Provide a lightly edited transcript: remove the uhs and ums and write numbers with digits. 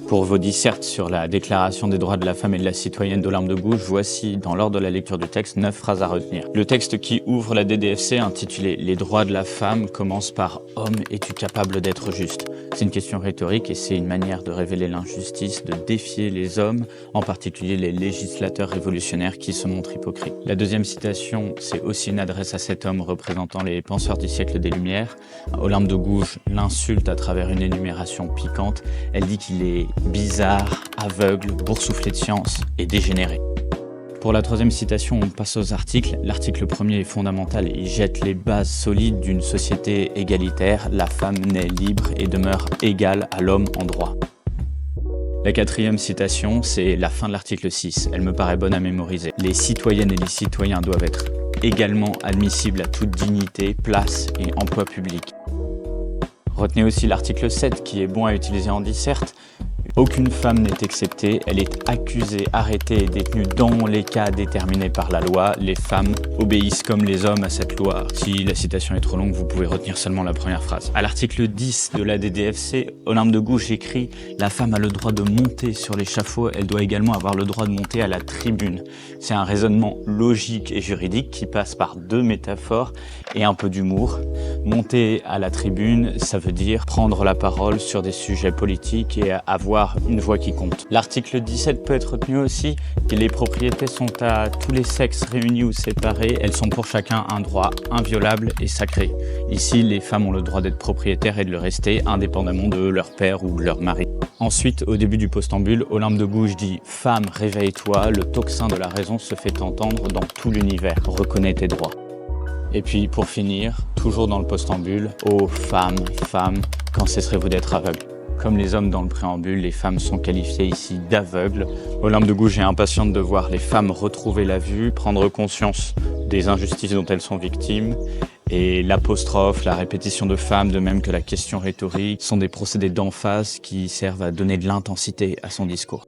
Pour vos dissertes sur la Déclaration des droits de la femme et de la citoyenne d'Olympe de Gouges, voici, dans l'ordre de la lecture du texte, 9 phrases à retenir. Le texte qui ouvre la DDFC, intitulé « Les droits de la femme », commence par « Homme, es-tu capable d'être juste ?» C'est une question rhétorique et c'est une manière de révéler l'injustice, de défier les hommes, en particulier les législateurs révolutionnaires qui se montrent hypocrites. La deuxième citation, c'est aussi une adresse à cet homme représentant les penseurs du siècle des Lumières. Olympe de Gouges l'insulte à travers une énumération piquante. Elle dit qu'il est bizarre, aveugle, boursouflé de science et dégénéré. Pour la troisième citation, on passe aux articles. L'article premier est fondamental. Il jette les bases solides d'une société égalitaire. La femme naît libre et demeure égale à l'homme en droit. La quatrième citation, c'est la fin de l'article 6. Elle me paraît bonne à mémoriser. Les citoyennes et les citoyens doivent être également admissibles à toute dignité, place et emploi public. Retenez aussi l'article 7 qui est bon à utiliser en disserte. Aucune femme n'est exceptée, elle est accusée, arrêtée et détenue dans les cas déterminés par la loi. Les femmes obéissent comme les hommes à cette loi. Si la citation est trop longue, vous pouvez retenir seulement la première phrase. À l'article 10 de la DDFC, Olympe de Gouges écrit « La femme a le droit de monter sur l'échafaud, elle doit également avoir le droit de monter à la tribune ». C'est un raisonnement logique et juridique qui passe par deux métaphores et un peu d'humour. Monter à la tribune, ça veut dire prendre la parole sur des sujets politiques et avoir une voix qui compte. L'article 17 peut être retenu aussi, que les propriétés sont à tous les sexes réunis ou séparés, elles sont pour chacun un droit inviolable et sacré. Ici, les femmes ont le droit d'être propriétaires et de le rester, indépendamment de leur père ou de leur mari. Ensuite, au début du postambule, Olympe de Gouges dit « Femme, réveille-toi, le tocsin de la raison se fait entendre dans tout l'univers, reconnais tes droits ». Et puis, pour finir, toujours dans le postambule, « Ô femmes, femmes, quand cesserez-vous d'être aveugles ?» Comme les hommes dans le préambule, les femmes sont qualifiées ici d'aveugles. Olympe de Gouges est impatiente de voir les femmes retrouver la vue, prendre conscience des injustices dont elles sont victimes. Et l'apostrophe, la répétition de femmes, de même que la question rhétorique, sont des procédés d'emphase qui servent à donner de l'intensité à son discours.